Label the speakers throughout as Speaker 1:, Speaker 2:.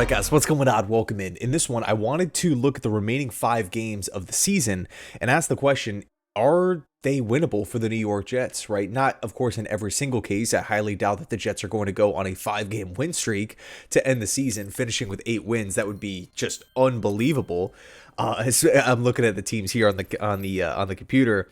Speaker 1: Alright guys, what's going on? Welcome in. In this one, I wanted to look at the remaining 5 games of the season and ask the question, are they winnable for the New York Jets, right? Not, of course, in every single case. I highly doubt that the Jets are going to go on a 5-game win streak to end the season, finishing with 8 wins. That would be just unbelievable. I'm looking at the teams here on the computer.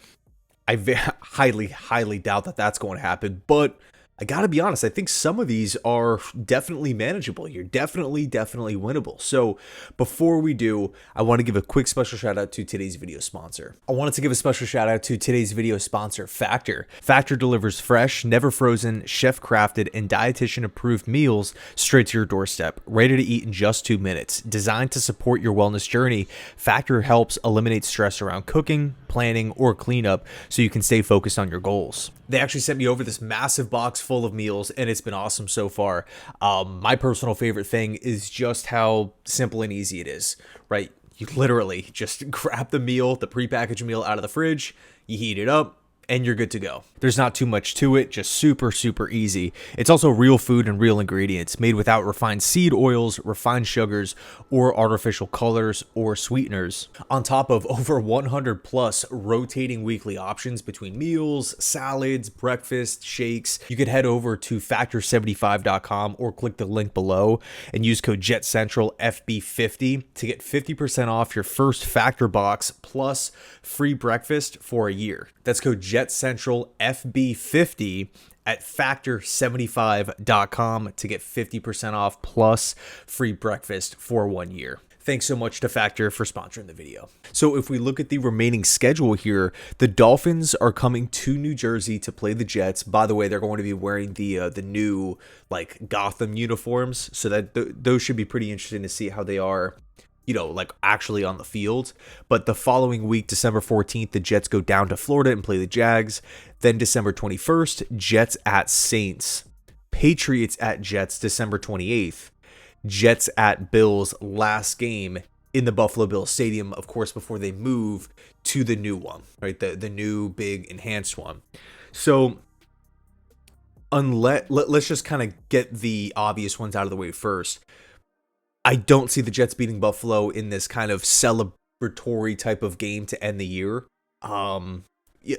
Speaker 1: I highly doubt that that's going to happen, but I gotta be honest, I think some of these are definitely manageable. You're definitely winnable. So before we do, I want to give a quick special shout out to today's video sponsor. I wanted to give a special shout out to today's video sponsor, Factor. Factor delivers fresh, never frozen, chef crafted, and dietitian approved meals straight to your doorstep, ready to eat in just 2 minutes. Designed to support your wellness journey, Factor helps eliminate stress around cooking, planning, or cleanup so you can stay focused on your goals. They actually sent me over this massive box full of meals, and it's been awesome so far. My personal favorite thing is just how simple and easy it is, right? You literally just grab the meal, the prepackaged meal out of the fridge, you heat it up, and you're good to go. There's not too much to it, just super easy. It's also real food and real ingredients, made without refined seed oils, refined sugars, or artificial colors or sweeteners. On top of over 100 plus rotating weekly options between meals, salads, breakfast, shakes, you could head over to factor75.com or click the link below and use code Jetscentral FB50 to get 50% off your first Factor box plus free breakfast for a year. That's code Jetscentral FB50 at factor75.com to get 50% off plus free breakfast for 1 year. Thanks so much to Factor for sponsoring the video. So if we look at the remaining schedule here, the Dolphins are coming to New Jersey to play the Jets. By the way, they're going to be wearing the new like Gotham uniforms, so that those should be pretty interesting to see how they are, you know, like actually on the field. But the following week, December 14th, the Jets go down to Florida and play the Jags. Then December 21st, Jets at Saints. Patriots at Jets, December 28th. Jets at Bills, last game in the Buffalo Bills Stadium, of course, before they move to the new one, right? The new big enhanced one. So let's just kind of get the obvious ones out of the way first. I don't see the Jets beating Buffalo in this kind of celebratory type of game to end the year.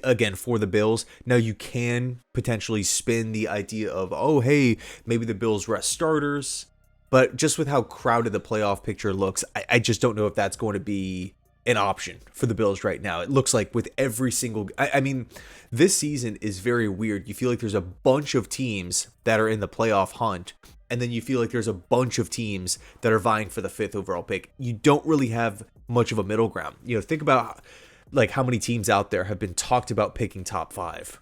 Speaker 1: Again, for the Bills. Now, you can potentially spin the idea of, oh, hey, maybe the Bills rest starters. But just with how crowded the playoff picture looks, I just don't know if that's going to be an option for the Bills right now. It looks like with every single... I mean, this season is very weird. You feel like there's a bunch of teams that are in the playoff hunt, and then you feel like there's a bunch of teams that are vying for the 5th overall pick. You don't really have much of a middle ground. You know, think about like how many teams out there have been talked about picking top 5.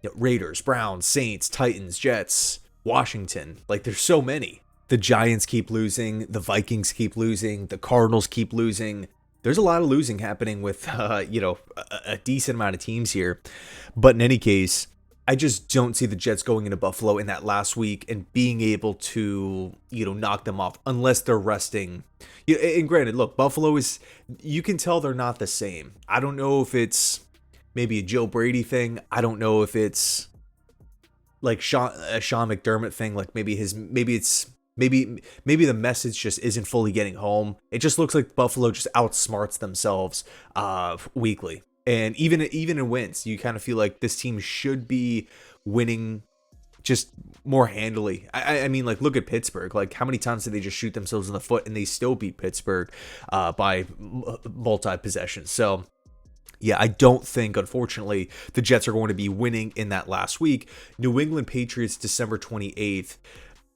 Speaker 1: You know, Raiders, Browns, Saints, Titans, Jets, Washington. Like, there's so many. The Giants keep losing. The Vikings keep losing. The Cardinals keep losing. There's a lot of losing happening with, a decent amount of teams here. But in any case, I just don't see the Jets going into Buffalo in that last week and being able to, knock them off unless they're resting. And granted, look, Buffalo is, you can tell they're not the same. I don't know if it's maybe a Joe Brady thing. I don't know if it's like a Sean McDermott thing. Like maybe the message just isn't fully getting home. It just looks like Buffalo just outsmarts themselves weekly. And even in wins, you kind of feel like this team should be winning just more handily. I mean, like, look at Pittsburgh. Like, how many times did they just shoot themselves in the foot and they still beat Pittsburgh by multi-possessions? So, yeah, I don't think, unfortunately, the Jets are going to be winning in that last week. New England Patriots, December 28th.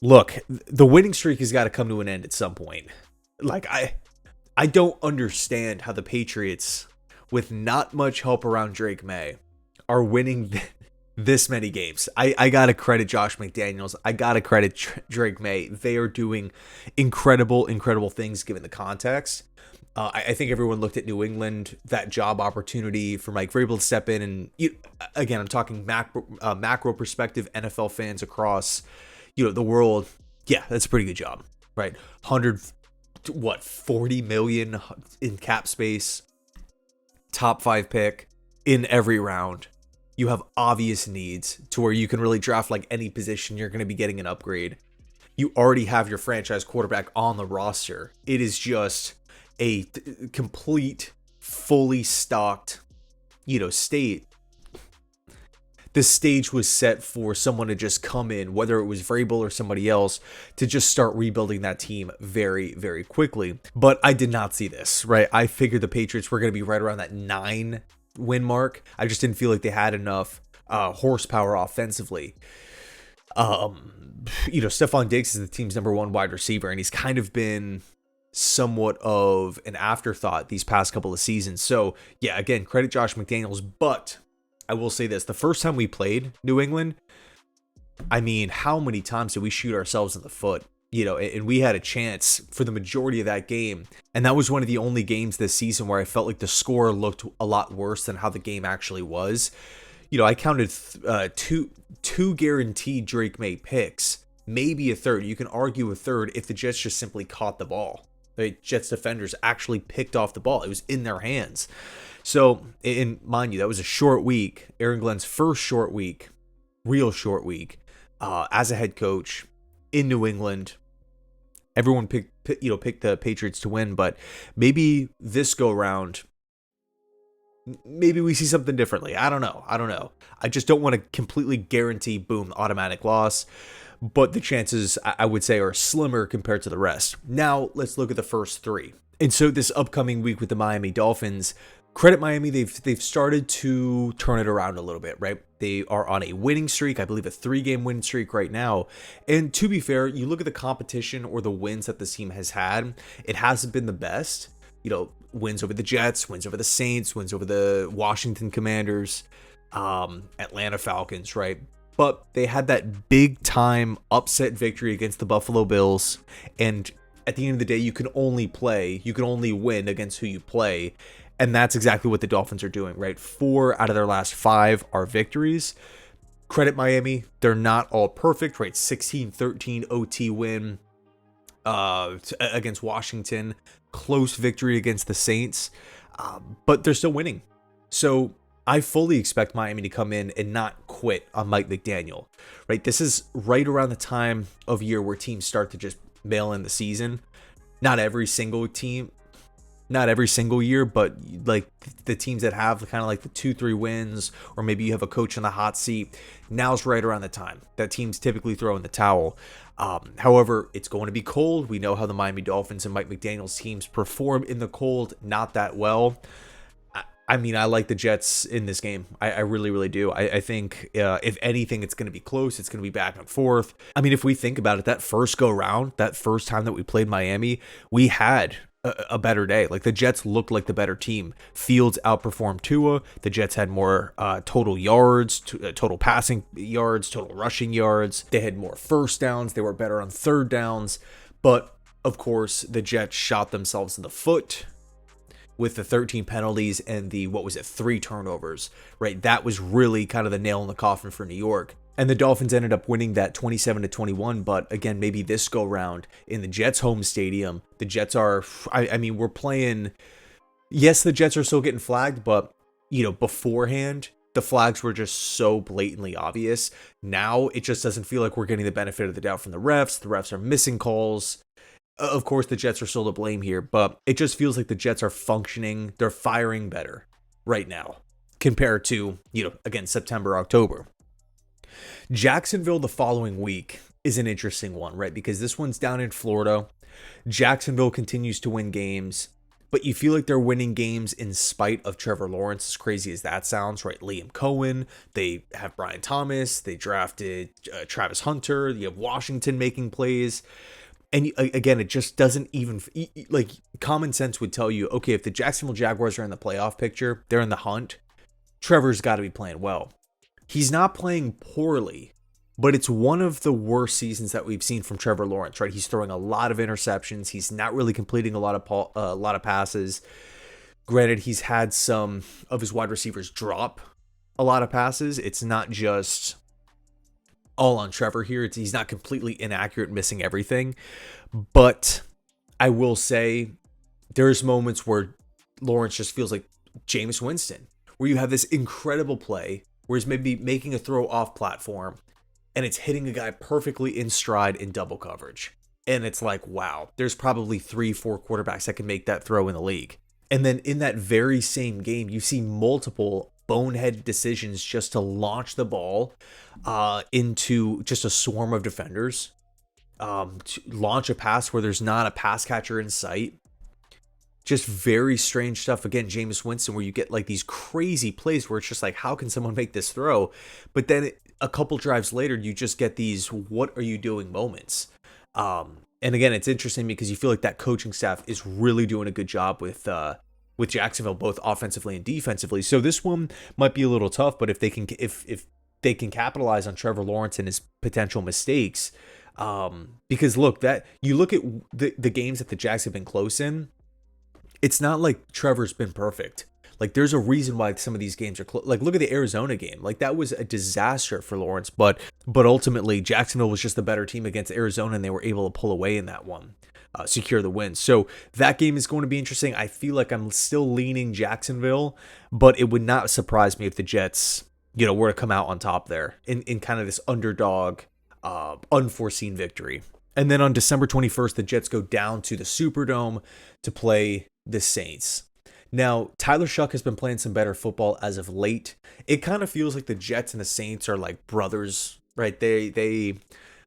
Speaker 1: Look, the winning streak has got to come to an end at some point. Like, I don't understand how the Patriots, with not much help around Drake May, are winning this many games. I got to credit Josh McDaniels. I got to credit Drake May. They are doing incredible things given the context. I think everyone looked at New England, that job opportunity for Mike Vrabel to step in. And again, I'm talking macro perspective, NFL fans across the world. Yeah, that's a pretty good job, right? 40 million in cap space, top 5 pick in every round. You have obvious needs to where you can really draft like any position. You're going to be getting an upgrade. you already have your franchise quarterback on the roster. It is just a complete, fully stocked, state. The stage was set for someone to just come in, whether it was Vrabel or somebody else, to just start rebuilding that team very, very quickly. But I did not see this, right? I figured the Patriots were going to be right around that 9-win mark. I just didn't feel like they had enough horsepower offensively. Stephon Diggs is the team's number 1 wide receiver, and he's kind of been somewhat of an afterthought these past couple of seasons. So, yeah, again, credit Josh McDaniels, but I will say this. The first time we played New England, I mean, how many times did we shoot ourselves in the foot? And we had a chance for the majority of that game. And that was one of the only games this season where I felt like the score looked a lot worse than how the game actually was. I counted two guaranteed Drake May picks, maybe a third. You can argue a third if the Jets just simply caught the ball. The Jets defenders actually picked off the ball. It was in their hands. So, and mind you, that was a short week. Aaron Glenn's first short week, real short week, as a head coach in New England. Everyone picked the Patriots to win, but maybe this go round, maybe we see something differently. I don't know. I just don't want to completely guarantee, boom, automatic loss. But the chances, I would say, are slimmer compared to the rest. Now, let's look at the first 3. And so this upcoming week with the Miami Dolphins, credit Miami, they've started to turn it around a little bit, right? They are on a winning streak, I believe a 3-game winning streak right now. And to be fair, you look at the competition or the wins that this team has had, it hasn't been the best. Wins over the Jets, wins over the Saints, wins over the Washington Commanders, Atlanta Falcons, right? But they had that big time upset victory against the Buffalo Bills. And at the end of the day, you can only win against who you play. And that's exactly what the Dolphins are doing, right? 4 out of their last 5 are victories. Credit Miami. They're not all perfect, right? 16-13 OT win against Washington. Close victory against the Saints. But they're still winning. So I fully expect Miami to come in and not quit on Mike McDaniel, right? This is right around the time of year where teams start to just mail in the season. Not every single year, but like the teams that have kind of like the 2-3 wins, or maybe you have a coach in the hot seat. Now's right around the time that teams typically throw in the towel. However, it's going to be cold. We know how the Miami Dolphins and Mike McDaniel's teams perform in the cold, not that well. I mean, I like the Jets in this game. I really, really do. I think if anything, it's going to be close. It's going to be back and forth. I mean, if we think about it, that first go round, that first time that we played Miami, we had a better day. Like the Jets looked like the better team. Fields outperformed Tua. The Jets had more total yards, total passing yards, total rushing yards. They had more first downs. They were better on third downs. But of course, the Jets shot themselves in the foot with the 13 penalties and the 3 turnovers, right? That was really kind of the nail in the coffin for New York. And the Dolphins ended up winning that 27-21. But again, maybe this go round in the Jets' home stadium, the Jets are, I mean, we're playing. Yes, the Jets are still getting flagged, but beforehand, the flags were just so blatantly obvious. Now it just doesn't feel like we're getting the benefit of the doubt from the refs. The refs are missing calls. Of course, the Jets are still to blame here, but it just feels like the Jets are functioning. They're firing better right now compared to, again, September, October. Jacksonville the following week is an interesting one, right? Because this one's down in Florida. Jacksonville continues to win games, but you feel like they're winning games in spite of Trevor Lawrence, as crazy as that sounds, right? Liam Cohen, they have Brian Thomas, they drafted Travis Hunter, you have Washington making plays. And again, it just doesn't even, like, common sense would tell you, okay, if the Jacksonville Jaguars are in the playoff picture, they're in the hunt, Trevor's got to be playing well. He's not playing poorly, but it's one of the worst seasons that we've seen from Trevor Lawrence, right? He's throwing a lot of interceptions. He's not really completing a lot of passes. Granted, he's had some of his wide receivers drop a lot of passes. It's not just all on Trevor here. He's not completely inaccurate, missing everything. But I will say there's moments where Lawrence just feels like Jameis Winston, where you have this incredible play where he's maybe making a throw off platform, and it's hitting a guy perfectly in stride in double coverage. And it's like, wow, there's probably 3-4 quarterbacks that can make that throw in the league. And then in that very same game, you see multiple bonehead decisions just to launch the ball into just a swarm of defenders, to launch a pass where there's not a pass catcher in sight. Just very strange stuff. Again, Jameis Winston, where you get like these crazy plays where it's just like, how can someone make this throw? But then a couple drives later, you just get these "what are you doing" moments. And again, it's interesting because you feel like that coaching staff is really doing a good job with Jacksonville, both offensively and defensively. So this one might be a little tough, but if they can capitalize on Trevor Lawrence and his potential mistakes, because look, that you look at the games that the Jags have been close in. It's not like Trevor's been perfect. Like, there's a reason why some of these games are close. Like, look at the Arizona game. Like, that was a disaster for Lawrence, but ultimately Jacksonville was just the better team against Arizona, and they were able to pull away in that one, secure the win. So that game is going to be interesting. I feel like I'm still leaning Jacksonville, but it would not surprise me if the Jets, were to come out on top there in kind of this underdog, unforeseen victory. And then on December 21st, the Jets go down to the Superdome to play the Saints. Now, Tyler Shuck has been playing some better football as of late. It kind of feels like the Jets and the Saints are like brothers, right? They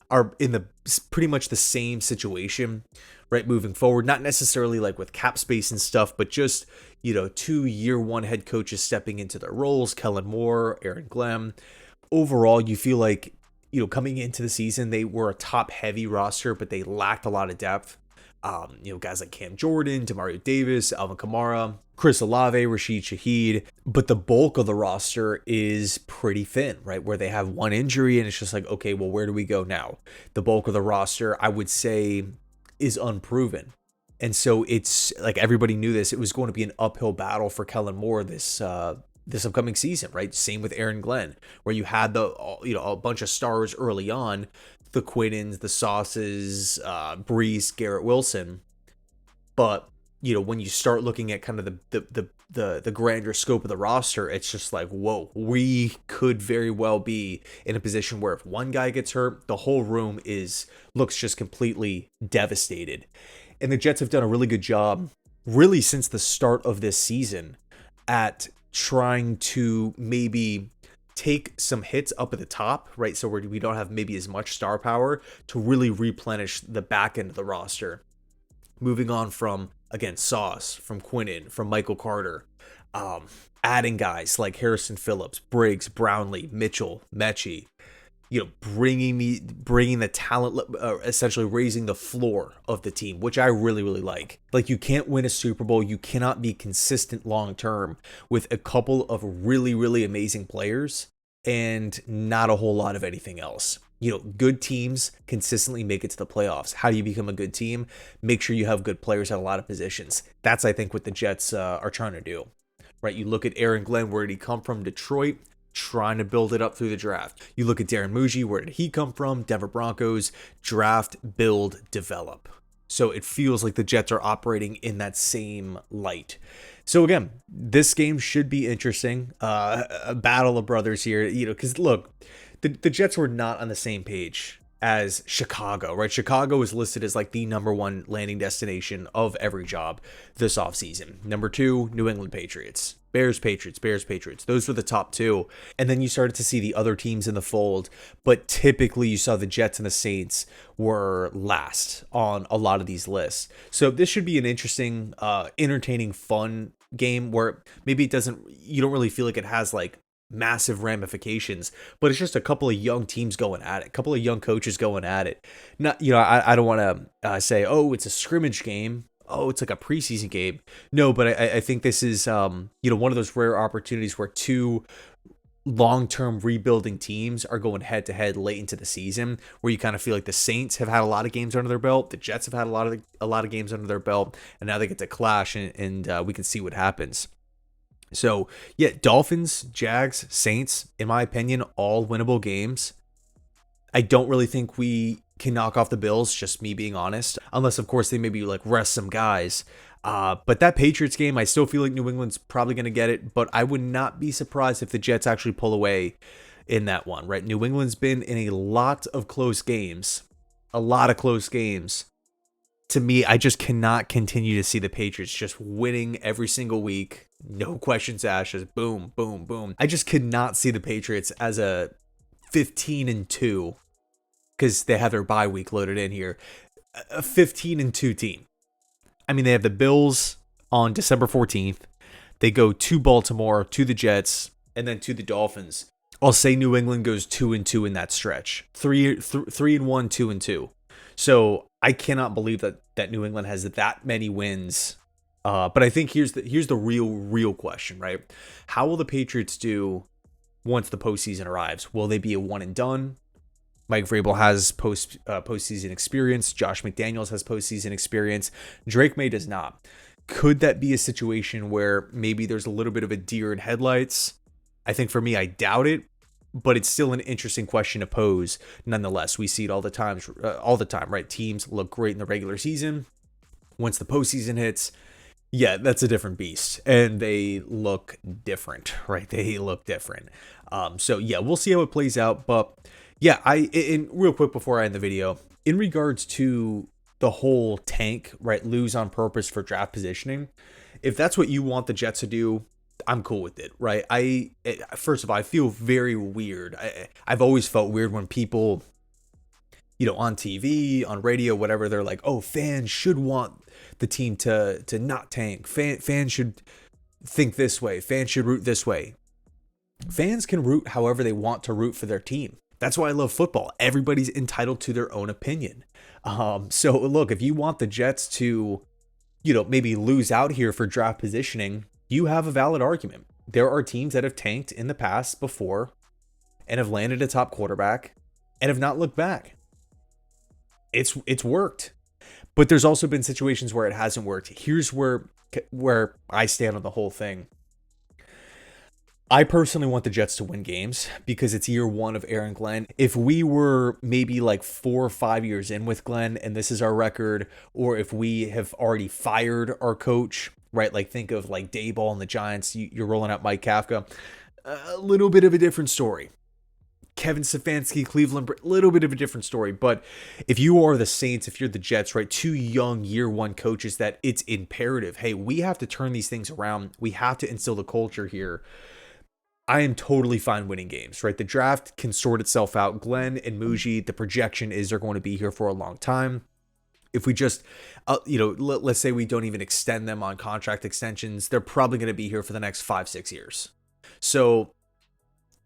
Speaker 1: are in the pretty much the same situation, right, moving forward. Not necessarily like with cap space and stuff, but just, 2 year one head coaches stepping into their roles, Kellen Moore, Aaron Glenn. Overall, you feel like, coming into the season, they were a top heavy roster, but they lacked a lot of depth. Guys like Cam Jordan, Demario Davis, Alvin Kamara, Chris Olave, Rashid Shaheed, but the bulk of the roster is pretty thin, right? Where they have one injury and it's just like, okay, well, where do we go now? The bulk of the roster, I would say, is unproven. And so it's like everybody knew this. It was going to be an uphill battle for Kellen Moore this upcoming season, right? Same with Aaron Glenn, where you had a bunch of stars early on, the Quinnens, the Sauces, Brees, Garrett Wilson. But, when you start looking at kind of the grander scope of the roster, it's just like, whoa, we could very well be in a position where if one guy gets hurt, the whole room looks just completely devastated. And the Jets have done a really good job, really since the start of this season, at trying to maybe take some hits up at the top, right? So we don't have maybe as much star power to really replenish the back end of the roster. Moving on from, again, Sauce, from Quinnen, from Michael Carter, adding guys like Harrison Phillips, Briggs, Brownlee, Mitchell, Mechie, bringing the talent, essentially raising the floor of the team, which I really, really like. Like, you can't win a Super Bowl. You cannot be consistent long-term with a couple of really, really amazing players and not a whole lot of anything else. Good teams consistently make it to the playoffs. How do you become a good team? Make sure you have good players at a lot of positions. That's, I think, what the Jets are trying to do, right? You look at Aaron Glenn, where did he come from? Detroit, trying to build it up through the draft. You look at Darren Muji, where did he come from? Denver Broncos, draft, build, develop. So it feels like the Jets are operating in that same light. So again, this game should be interesting. A battle of brothers here, because look, the Jets were not on the same page as Chicago, right? Chicago is listed as like the number one landing destination of every job this offseason. Number 2, New England Patriots. Bears, Patriots, Bears, Patriots. Those were the top 2. And then you started to see the other teams in the fold. But typically you saw the Jets and the Saints were last on a lot of these lists. So this should be an interesting, entertaining, fun game where maybe you don't really feel like it has like massive ramifications, but it's just a couple of young teams going at it, a couple of young coaches going at it. Not, I don't want to say, oh, it's a scrimmage game. Oh, it's like a preseason game. No, but I think this is, one of those rare opportunities where two long-term rebuilding teams are going head-to-head late into the season, where you kind of feel like the Saints have had a lot of games under their belt, the Jets have had a lot of games under their belt, and now they get to clash, and we can see what happens. So, yeah, Dolphins, Jags, Saints, in my opinion, all winnable games. I don't really think we can knock off the Bills, just me being honest, unless, of course, they maybe like rest some guys. But that Patriots game, I still feel like New England's probably going to get it, but I would not be surprised if the Jets actually pull away in that one, right? New England's been in a lot of close games, a lot of close games. To me, I just cannot continue to see the Patriots just winning every single week. No questions asked, just boom, boom, boom. I just could not see the Patriots as a 15-2, because they have their bye week loaded in here. A 15-2 team. I mean, they have the Bills on December 14th. They go to Baltimore, to the Jets, and then to the Dolphins. I'll say New England goes 2-2 in that stretch. 3-1, 2-2. So I cannot believe that New England has that many wins. But I think here's the real question, right? How will the Patriots do once the postseason arrives? Will they be a one and done? Mike Vrabel has postseason experience. Josh McDaniels has postseason experience. Drake May does not. Could that be a situation where maybe there's a little bit of a deer in headlights? I think for me, I doubt it, but it's still an interesting question to pose. Nonetheless, we see it all the time, right? Teams look great in the regular season. Once the postseason hits, yeah, that's a different beast, and they look different, right? They look different. So yeah, we'll see how it plays out. But yeah, in real quick before I end the video, in regards to the whole tank, right, lose on purpose for draft positioning, if that's what you want the Jets to do, I'm cool with it, right? First of all, I feel very weird. I've always felt weird when people, on TV, on radio, whatever, they're like, oh, fans should want the team to not tank. Fans should think this way. Fans should root this way. Fans can root however they want to root for their team. That's why I love football. Everybody's entitled to their own opinion. So look, if you want the Jets to, maybe lose out here for draft positioning, you have a valid argument. There are teams that have tanked in the past before and have landed a top quarterback and have not looked back. It's worked. But there's also been situations where it hasn't worked. Here's where I stand on the whole thing. I personally want the Jets to win games because it's year one of Aaron Glenn. If we were maybe like 4 or 5 years in with Glenn and this is our record, or if we have already fired our coach, right? Like think of like Dayball and the Giants, you're rolling out Mike Kafka. A little bit of a different story. Kevin Stefanski, Cleveland, a little bit of a different story. But if you are the Saints, if you're the Jets, right, 2 young year one coaches that it's imperative, hey, we have to turn these things around. We have to instill the culture here. I am totally fine winning games, right? The draft can sort itself out. Glenn and Muji, the projection is they're going to be here for a long time. If we just, let's say we don't even extend them on contract extensions, they're probably going to be here for the next 5-6 years. So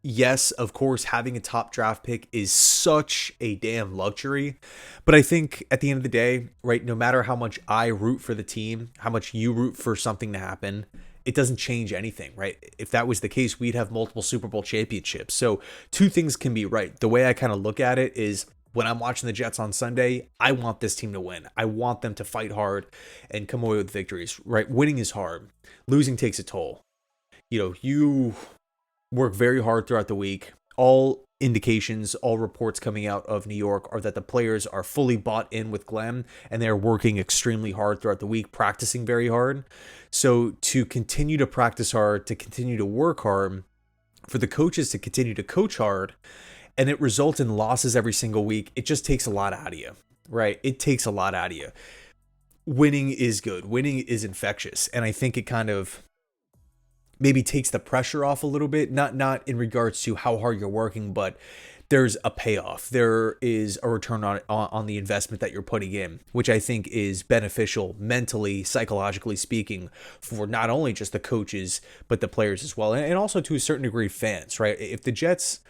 Speaker 1: yes, of course, having a top draft pick is such a damn luxury. But I think at the end of the day, right, no matter how much I root for the team, how much you root for something to happen, it doesn't change anything, right? If that was the case, we'd have multiple Super Bowl championships. So two things can be right. The way I kind of look at it is when I'm watching the Jets on Sunday, I want this team to win. I want them to fight hard and come away with victories, right? Winning is hard. Losing takes a toll. You work very hard throughout the week. All indications, all reports coming out of New York are that the players are fully bought in with Glenn and they're working extremely hard throughout the week, practicing very hard. So to continue to practice hard, to continue to work hard, for the coaches to continue to coach hard, and it results in losses every single week, it just takes a lot out of you, right? It takes a lot out of you. Winning is good. Winning is infectious. And I think it kind of maybe takes the pressure off a little bit, not in regards to how hard you're working, but there's a payoff. There is a return on the investment that you're putting in, which I think is beneficial mentally, psychologically speaking, for not only just the coaches, but the players as well. And also to a certain degree, fans, right? If the Jets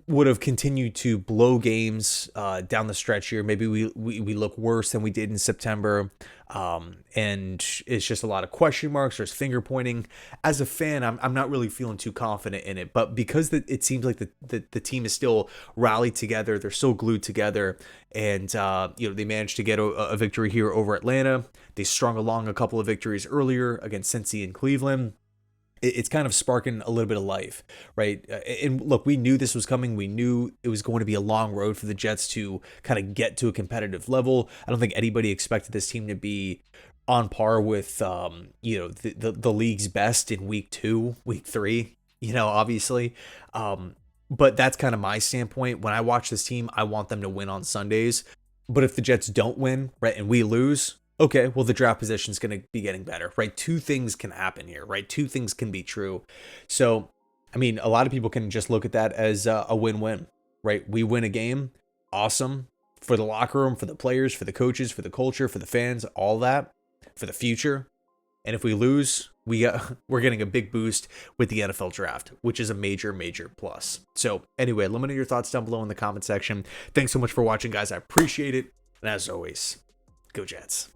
Speaker 1: would have continued to blow games down the stretch here, maybe we look worse than we did in September. And it's just a lot of question marks. There's finger pointing. As a fan, I'm not really feeling too confident in it. But because it seems like the team is still rallied together, they're still glued together, and they managed to get a victory here over Atlanta. They strung along a couple of victories earlier against Cincy and Cleveland. It's kind of sparking a little bit of life, right? And look, we knew this was coming. We knew it was going to be a long road for the Jets to kind of get to a competitive level. I don't think anybody expected this team to be on par with, the league's best in week 2, week 3, obviously. But that's kind of my standpoint. When I watch this team, I want them to win on Sundays. But if the Jets don't win, right, and we lose, okay, well, the draft position is going to be getting better, right? Two things can happen here, right? Two things can be true. So, I mean, a lot of people can just look at that as a win-win, right? We win a game, awesome, for the locker room, for the players, for the coaches, for the culture, for the fans, all that, for the future. And if we lose, we're getting a big boost with the NFL draft, which is a major, major plus. So anyway, let me know your thoughts down below in the comment section. Thanks so much for watching, guys. I appreciate it. And as always, go Jets.